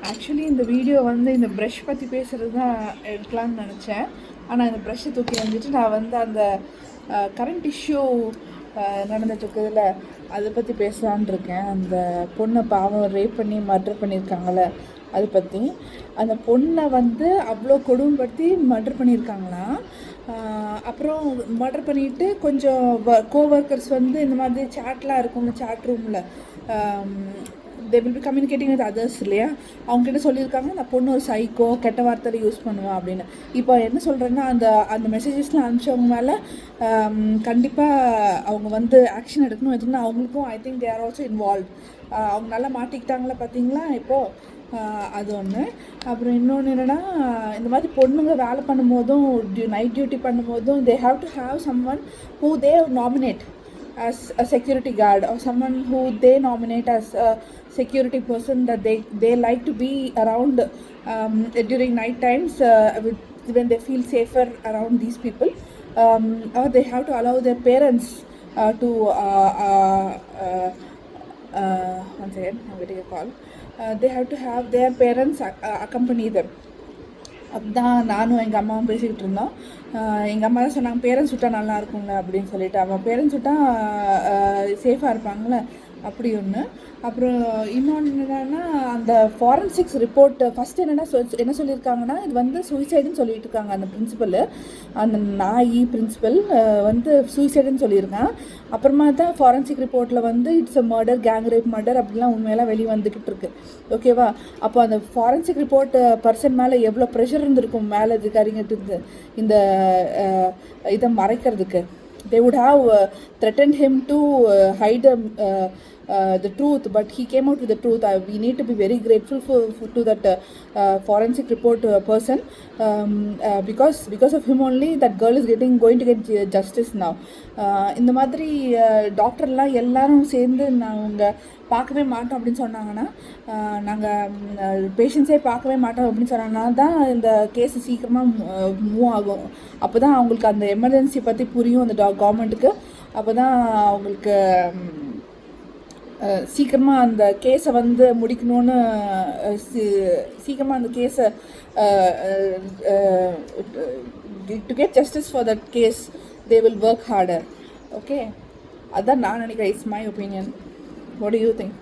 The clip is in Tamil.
ஆக்சுவலி இந்த வீடியோ வந்து இந்த ப்ரஷ் பற்றி பேசுகிறது தான் எடுக்கலான்னு நினச்சேன். ஆனால் இந்த ப்ரஷ்ஷை தூக்கி வந்துட்டு நான் வந்து அந்த கரண்ட் இஷ்யூ நடந்துட்டுருக்குதுல அதை பற்றி பேசலான் இருக்கேன். அந்த பொண்ணை பாவம் ரேப் பண்ணி மர்டர் பண்ணியிருக்காங்கள அதை பற்றி. அந்த பொண்ணை வந்து அவ்வளோ கொடுமைப்படுத்தி மர்டர் பண்ணியிருக்காங்களாம். அப்புறம் மர்டர் பண்ணிவிட்டு கொஞ்சம் கோவர்க்கர்ஸ் வந்து இந்த மாதிரி சேட்லாம் இருக்குங்க, சேட் ரூமில் they will be communicating with others இல்லையா, அவங்ககிட்ட சொல்லியிருக்காங்க அந்த பொண்ணு ஒரு சைக்கோ, கெட்ட வார்த்தையில் யூஸ் பண்ணுவான் அப்படின்னு. இப்போ என்ன சொல்கிறேன்னா அந்த மெசேஜஸ்லாம் அனுப்பிச்சவங்க மேலே கண்டிப்பாக அவங்க வந்து ஆக்ஷன் எடுக்கணும். எதுக்குன்னா அவங்களுக்கும் I think they are also involve. அவங்க நல்லா மாட்டிக்கிட்டாங்களா பார்த்தீங்களா இப்போது, அது ஒன்று. அப்புறம் இன்னொன்று என்னென்னா, இந்த மாதிரி பொண்ணுங்க வேலை பண்ணும்போதும் நைட் டியூட்டி பண்ணும்போதும் they have to have someone who they nominate as a security guard or someone who they nominate as a security person that they like to be around during night times when they feel safer around these people, or they have to allow their parents to one second, I'm getting a call. They have to have their parents accompany them. அதுதான் நானும் எங்கள் அம்மாவும் பேசிக்கிட்டு இருந்தோம். எங்கள் அம்மா தான் சொன்னாங்க பேரண்ட்ஸ் விட்டால் நல்லா இருக்குங்க அப்படின்னு சொல்லிட்டு. அவன் பேரண்ட்ஸ் விட்டால் சேஃபாக இருப்பாங்களே அப்படி ஒன்று. அப்புறம் இன்னொன்று என்னென்னா, அந்த ஃபாரன்சிக்ஸ் ரிப்போர்ட் ஃபஸ்ட்டு என்ன சொல்லியிருக்காங்கன்னா, இது வந்து சூசைடுன்னு சொல்லிட்டு இருக்காங்க. அந்த பிரின்சிபல், அந்த நாயி பிரின்சிபல் வந்து சூசைடுன்னு சொல்லியிருக்கான். அப்புறமா தான் ஃபாரன்சிக் ரிப்போர்ட்டில் வந்து it's a murder, gang rape murder அப்படிலாம் உண்மையெல்லாம் வெளியே வந்துக்கிட்டு இருக்கு. ஓகேவா? அப்போ அந்த ஃபாரன்சிக் ரிப்போர்ட் பர்சன் மேலே எவ்வளோ ப்ரெஷர் இருந்திருக்கும் மேலே அதிகாரிங்கிட்டு இந்த இதை மறைக்கிறதுக்கு. They would have threatened him to hide the truth, but he came out with the truth. We need to be very grateful to that forensic report person, because of him only that girl is going to get justice now. இந்த மாதிரி டாக்டர்லாம் எல்லாரும் சேர்ந்து நாங்கள் பார்க்கவே மாட்டோம் அப்படின்னு சொன்னாங்கன்னா, நாங்கள் பேஷண்ட்ஸே பார்க்கவே மாட்டோம் அப்படின்னு சொன்னாங்கன்னா தான் இந்த கேஸ் சீக்கிரமாக மூவ் ஆகும். அப்போ தான் அவங்களுக்கு அந்த எமர்ஜென்சி பற்றி புரியும் அந்த கவர்மெண்ட்டுக்கு. அப்போ தான் அவங்களுக்கு சீக்கிரமாக அந்த கேஸை வந்து முடிக்கணும்னு, சீக்கிரமாக அந்த கேஸை to get justice for that case they will work harder. Okay, அதான் நான் நினைக்கிறேன். It's my opinion. What do you think?